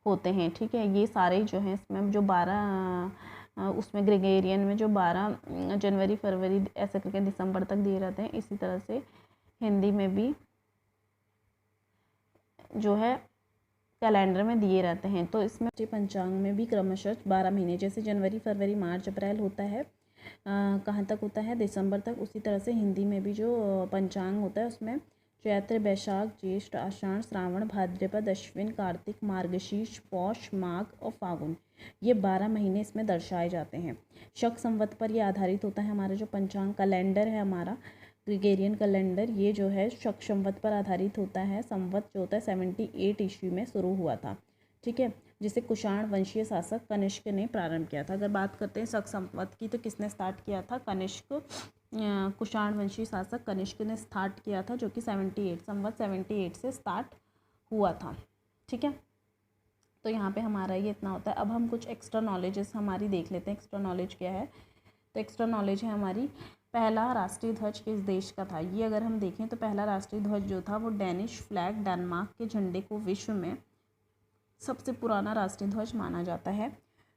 होते हैं। ठीक है, ये सारे जो हैं इसमें जो 12 उसमें ग्रेगोरियन में जो 12 जनवरी फरवरी ऐसे करके दिसंबर तक दिए रहते हैं, इसी तरह से हिंदी में भी जो है कैलेंडर में दिए रहते हैं। तो इसमें पंचांग में भी क्रमशः 12 महीने, जैसे जनवरी फरवरी मार्च अप्रैल होता है, कहाँ तक होता है, दिसंबर तक। उसी तरह से हिंदी में भी जो पंचांग होता है उसमें चैत्र वैशाख ज्येष्ठ आषाढ़ श्रावण भाद्रपद अश्विन कार्तिक मार्गशीर्ष पौष माघ और फागुन, ये 12 महीने इसमें दर्शाए जाते हैं। शक संवत पर ये आधारित होता है। हमारा जो पंचांग कैलेंडर है, हमारा ग्रेगोरियन कैलेंडर, ये जो है शक संवत पर आधारित होता है। संवत जो होता है 78 ईस्वी में शुरू हुआ था, ठीक है, जिसे कुषाण वंशीय शासक कनिष्क ने प्रारंभ किया था। अगर बात करते हैं शक संवत की, तो किसने स्टार्ट किया था? कनिष्क, कुषाण वंशीय शासक कनिष्क ने स्टार्ट किया था, जो कि 78 से स्टार्ट हुआ था, ठीक है। तो यहाँ पे हमारा ये इतना होता है। अब हम कुछ एक्स्ट्रा नॉलेजेस हमारी देख लेते हैं। एक्स्ट्रा नॉलेज क्या है? तो एक्स्ट्रा नॉलेज है हमारी, पहला राष्ट्रीय ध्वज किस देश का था? ये अगर हम देखें तो पहला राष्ट्रीय ध्वज जो था वो डेनिश फ्लैग, डेनमार्क के झंडे को विश्व में सबसे पुराना राष्ट्रीय ध्वज माना जाता है।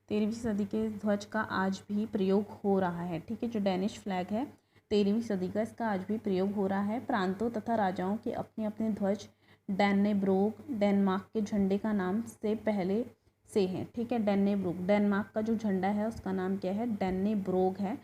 13वीं सदी के ध्वज का आज भी प्रयोग हो रहा है, ठीक है। जो डेनिश फ्लैग है 13वीं सदी का, इसका आज भी प्रयोग हो रहा है। प्रांतों तथा राजाओं के अपने अपने ध्वज डैन्नेब्रोग डेनमार्क के झंडे का नाम से पहले से हैं, ठीक है। डैन्नेब्रोग, डेनमार्क का जो झंडा है उसका नाम क्या है? डैन्नेब्रोग है।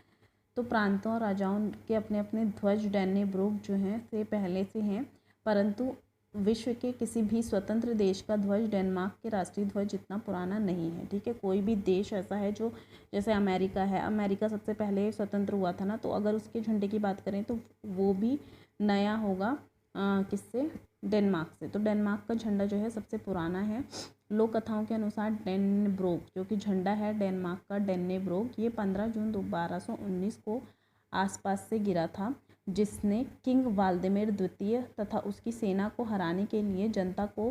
तो प्रांतों और राजाओं के अपने अपने ध्वज डैन्नेब्रोग जो हैं से पहले से हैं, परंतु विश्व के किसी भी स्वतंत्र देश का ध्वज डेनमार्क के राष्ट्रीय ध्वज इतना पुराना नहीं है, ठीक है। कोई भी देश ऐसा है जो, जैसे अमेरिका है, अमेरिका सबसे पहले स्वतंत्र हुआ था ना, तो अगर उसके झंडे की बात करें तो वो भी नया होगा किससे? डेनमार्क से। तो डेनमार्क का झंडा जो है सबसे पुराना है। लोक कथाओं के अनुसार डैन्नेब्रोग जो कि झंडा है डेनमार्क का, डैन्नेब्रोग, ये 15 जून 1219 को आसपास से गिरा था, जिसने किंग वाल्डेमेर द्वितीय तथा उसकी सेना को हराने के लिए जनता को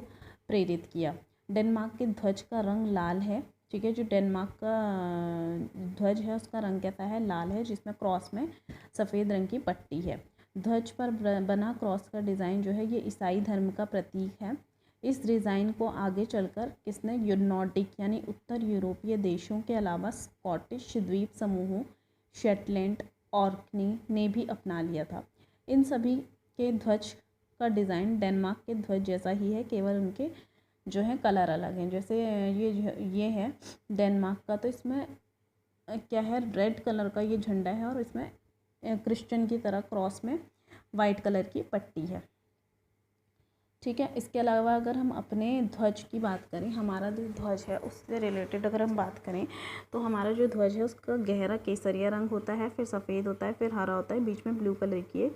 प्रेरित किया। डेनमार्क के ध्वज का रंग लाल है, ठीक है। जो डेनमार्क का ध्वज है उसका रंग कैसा है? लाल है, जिसमें क्रॉस में सफ़ेद रंग की पट्टी है। ध्वज पर बना क्रॉस का डिज़ाइन जो है ये ईसाई धर्म का प्रतीक है। इस डिज़ाइन को आगे चलकर किसने? नॉर्डिक यानी उत्तर यूरोपीय देशों के अलावा स्कॉटिश द्वीप समूहों, शेटलैंड, ऑर्कनी ने भी अपना लिया था। इन सभी के ध्वज का डिज़ाइन डेनमार्क के ध्वज जैसा ही है, केवल उनके जो है कलर अलग हैं। जैसे ये है डेनमार्क का, तो इसमें क्या है? रेड कलर का ये झंडा है और इसमें क्रिश्चियन की तरह क्रॉस में वाइट कलर की पट्टी है, ठीक है। इसके अलावा अगर हम अपने ध्वज की बात करें, हमारा जो ध्वज है उससे रिलेटेड अगर हम बात करें तो हमारा जो ध्वज है उसका गहरा केसरिया रंग होता है, फिर सफ़ेद होता है, फिर हरा होता है, बीच में ब्लू कलर की है,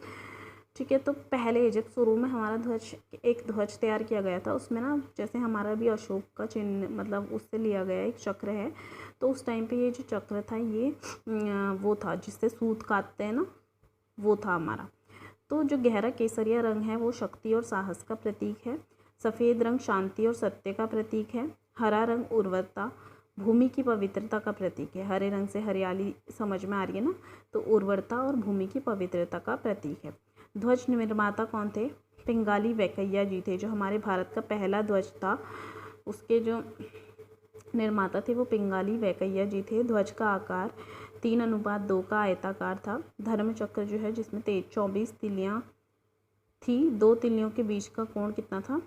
ठीक है। तो पहले जब शुरू में हमारा एक ध्वज तैयार किया गया था, उसमें ना जैसे हमारा भी अशोक का चिन्ह मतलब उससे लिया गया एक चक्र है, तो उस टाइम पे ये जो चक्र था ये वो था जिससे सूत काटते हैं ना, वो था हमारा। तो जो गहरा केसरिया रंग है वो शक्ति और साहस का प्रतीक है। सफ़ेद रंग शांति और सत्य का प्रतीक है। हरा रंग उर्वरता, भूमि की पवित्रता का प्रतीक है। हरे रंग से हरियाली समझ में आ रही है ना, तो उर्वरता और भूमि की पवित्रता का प्रतीक है। ध्वज निर्माता कौन थे? पिंगाली वेंकैया जी थे, जो हमारे भारत का पहला ध्वज था उसके जो निर्माता थे वो पिंगाली वेंकैया जी थे। ध्वज का आकार 3:2 का आयताकार था। धर्म चक्र जो है जिसमें 24 तिल्लियाँ थी, 2 तिल्लियों के बीच का कोण कितना था?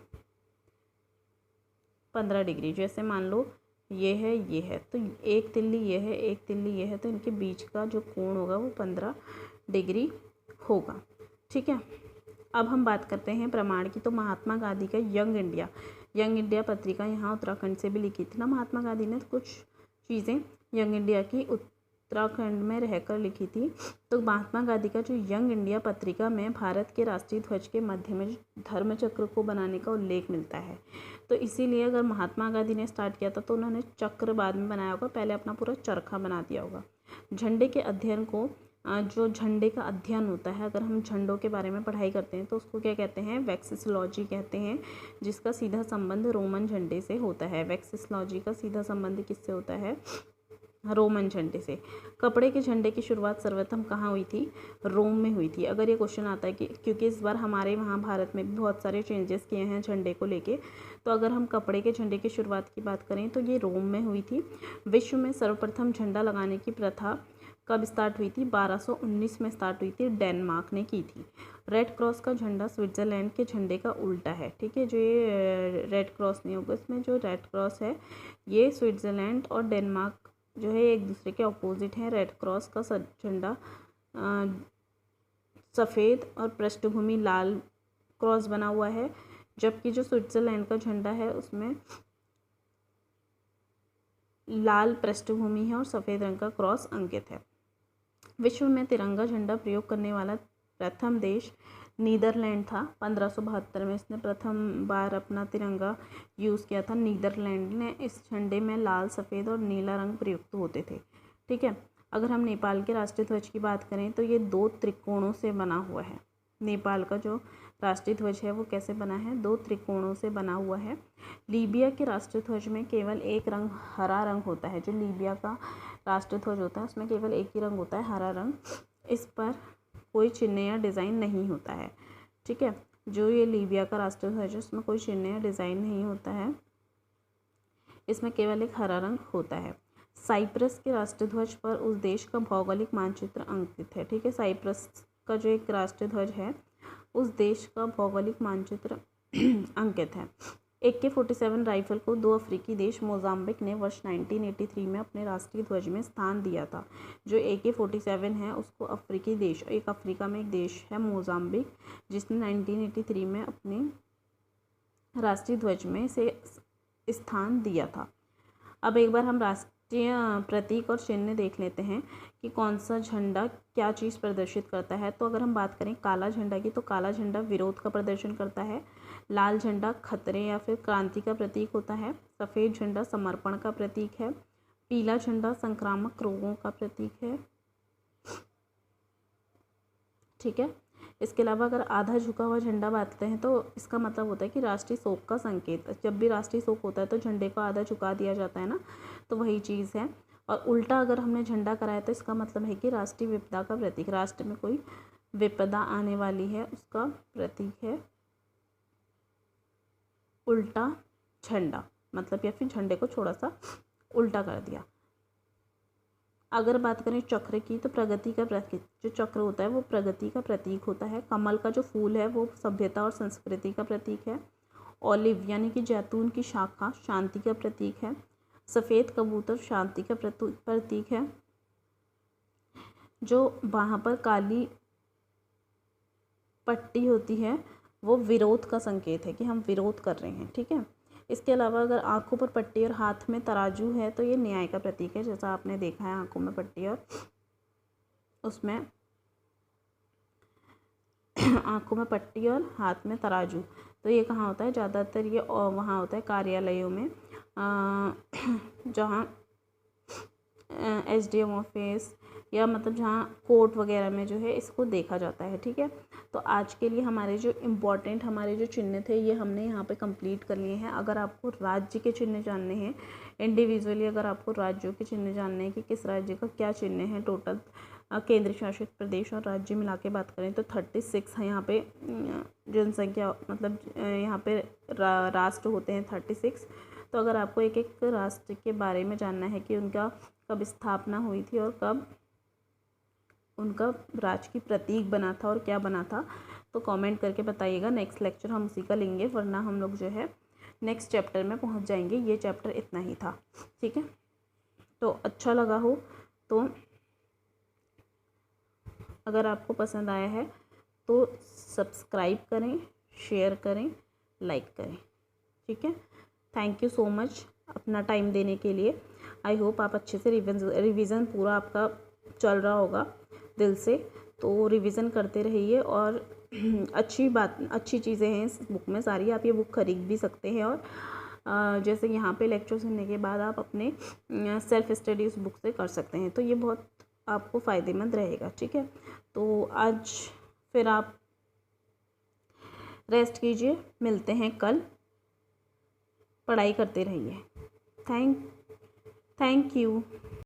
15 डिग्री। जैसे मान लो ये है तो एक तिल्ली ये है, एक तिल्ली ये है, तो इनके बीच का जो कोण होगा वो 15 डिग्री होगा, ठीक है। अब हम बात करते हैं प्रमाण की। तो महात्मा गांधी का यंग इंडिया पत्रिका यहाँ उत्तराखंड से भी लिखी थी ना महात्मा गांधी ने, कुछ चीज़ें यंग इंडिया की उत्तराखंड में रहकर लिखी थी। तो महात्मा गांधी का जो यंग इंडिया पत्रिका में भारत के राष्ट्रीय ध्वज के मध्य में धर्म चक्र को बनाने का उल्लेख मिलता है। तो इसीलिए अगर महात्मा गांधी ने स्टार्ट किया था तो उन्होंने चक्र बाद में बनाया होगा, पहले अपना पूरा चरखा बना दिया होगा। झंडे के अध्ययन को, जो झंडे का अध्ययन होता है, अगर हम झंडों के बारे में पढ़ाई करते हैं तो उसको क्या कहते हैं? वैक्सिसोलॉजी कहते हैं, जिसका सीधा संबंध रोमन झंडे से होता है। वैक्सिसोलॉजी का सीधा संबंध किससे होता है? रोमन झंडे से। कपड़े के झंडे की शुरुआत सर्वप्रथम कहाँ हुई थी? रोम में हुई थी। अगर ये क्वेश्चन आता है कि क्योंकि इस बार हमारे वहाँ भारत में भी बहुत सारे चेंजेस किए हैं झंडे को लेके, तो अगर हम कपड़े के झंडे की शुरुआत की बात करें तो ये रोम में हुई थी। विश्व में सर्वप्रथम झंडा लगाने की प्रथा कब स्टार्ट हुई थी? 1219 में स्टार्ट हुई थी, डेनमार्क ने की थी। रेड क्रॉस का झंडा स्विट्ज़रलैंड के झंडे का उल्टा है, ठीक है। जो ये रेड क्रॉस नहीं होगा, इसमें जो रेड क्रॉस है ये स्विट्ज़रलैंड और डेनमार्क जो है एक दूसरे के अपोजिट हैं। रेड क्रॉस का झंडा सफ़ेद और पृष्ठभूमि लाल क्रॉस बना हुआ है, जबकि जो स्विट्ज़रलैंड का झंडा है उसमें लाल पृष्ठभूमि है और सफ़ेद रंग का क्रॉस अंकित है। विश्व में तिरंगा झंडा प्रयोग करने वाला प्रथम देश नीदरलैंड था। 1572 में इसने प्रथम बार अपना तिरंगा यूज़ किया था। नीदरलैंड ने इस झंडे में लाल, सफ़ेद और नीला रंग प्रयुक्त होते थे, ठीक है। अगर हम नेपाल के राष्ट्रीय ध्वज की बात करें तो ये 2 त्रिकोणों से बना हुआ है। नेपाल का जो राष्ट्रीय ध्वज है वो कैसे बना है? 2 त्रिकोणों से बना हुआ है। लीबिया के राष्ट्रीय ध्वज में केवल एक रंग हरा रंग होता है। जो लीबिया का राष्ट्रीय ध्वज होता है उसमें केवल एक ही रंग होता है, हरा रंग। इस पर कोई चिन्ह या डिज़ाइन नहीं होता है, ठीक है। जो ये लीबिया का राष्ट्रीय ध्वज है उसमें कोई चिन्ह या डिज़ाइन नहीं होता है, इसमें केवल एक हरा रंग होता है। साइप्रस के राष्ट्रीय ध्वज पर उस देश का भौगोलिक मानचित्र अंकित है, ठीक है। साइप्रस का जो एक राष्ट्रीय ध्वज है उस देश का भौगोलिक मानचित्र अंकित है। AK-47 राइफल को 2 अफ्रीकी देश मोजाम्बिक ने वर्ष 1983 में अपने राष्ट्रीय ध्वज में स्थान दिया था। जो AK-47 है उसको अफ्रीकी देश, एक अफ्रीका में एक देश है मोजाम्बिक, जिसने 1983 में अपने राष्ट्रीय ध्वज में से स्थान दिया था। अब एक बार हम राष्ट्रीय प्रतीक और चिन्ह देख लेते हैं कि कौन सा झंडा क्या चीज़ प्रदर्शित करता है। तो अगर हम बात करें काला झंडा की, तो काला झंडा विरोध का प्रदर्शन करता है। लाल झंडा खतरे या फिर क्रांति का प्रतीक होता है। सफ़ेद झंडा समर्पण का प्रतीक है। पीला झंडा संक्रामक रोगों का प्रतीक है, ठीक है। इसके अलावा अगर आधा झुका हुआ झंडा बांधते हैं तो इसका मतलब होता है कि राष्ट्रीय शोक का संकेत। जब भी राष्ट्रीय शोक होता है तो झंडे को आधा झुका दिया जाता है ना, तो वही चीज़ है। और उल्टा अगर हमने झंडा कराया तो इसका मतलब है कि राष्ट्रीय विपदा का प्रतीक, राष्ट्र में कोई विपदा आने वाली है उसका प्रतीक है उल्टा झंडा, मतलब या फिर झंडे को थोड़ा सा उल्टा कर दिया। अगर बात करें चक्र की, तो प्रगति का प्रतीक, जो चक्र होता है वो प्रगति का प्रतीक होता है। कमल का जो फूल है वो सभ्यता और संस्कृति का प्रतीक है। ऑलिव यानी कि जैतून की शाखा शांति का प्रतीक है। सफ़ेद कबूतर शांति का प्रतीक है। जो वहाँ पर काली पट्टी होती है वो विरोध का संकेत है कि हम विरोध कर रहे हैं, ठीक है। इसके अलावा अगर आंखों पर पट्टी और हाथ में तराजू है तो ये न्याय का प्रतीक है। जैसा आपने देखा है आंखों में पट्टी और उसमें आंखों में पट्टी और हाथ में तराजू, तो ये कहाँ होता है? ज़्यादातर ये वहाँ होता है कार्यालयों में, जहाँ SDM ऑफिस या मतलब जहाँ कोर्ट वगैरह में जो है इसको देखा जाता है, ठीक है। तो आज के लिए हमारे जो इम्पोर्टेंट हमारे जो चिन्ह थे ये हमने यहाँ पे कंप्लीट कर लिए हैं। अगर आपको राज्य के चिन्ह जानने हैं इंडिविजुअली, अगर आपको राज्यों के चिन्ह जानने हैं कि किस राज्य का क्या चिन्ह है, टोटल केंद्र शासित प्रदेश और राज्य मिला के बात करें तो 36 है यहाँ पे जनसंख्या, मतलब यहाँ पे राष्ट्र होते हैं 36। तो अगर आपको एक एक राष्ट्र के बारे में जानना है कि उनका कब स्थापना हुई थी और कब उनका राज्य की प्रतीक बना था और क्या बना था, तो कमेंट करके बताइएगा। नेक्स्ट लेक्चर हम उसी का लेंगे, वरना हम लोग जो है नेक्स्ट चैप्टर में पहुंच जाएंगे। ये चैप्टर इतना ही था, ठीक है। तो अच्छा लगा हो तो अगर आपको पसंद आया है तो सब्सक्राइब करें, शेयर करें, लाइक करें, ठीक है। थैंक यू सो मच अपना टाइम देने के लिए। आई होप आप अच्छे से रिवीजन पूरा आपका चल रहा होगा दिल से, तो रिवीजन करते रहिए। और अच्छी चीज़ें हैं इस बुक में सारी, आप ये बुक खरीद भी सकते हैं। और जैसे यहाँ पे लेक्चर सुनने के बाद आप अपने सेल्फ स्टडी उस बुक से कर सकते हैं, तो ये बहुत आपको फ़ायदेमंद रहेगा, ठीक है। तो आज फिर आप रेस्ट कीजिए, मिलते हैं कल, पढ़ाई करते रहिए। Thank you.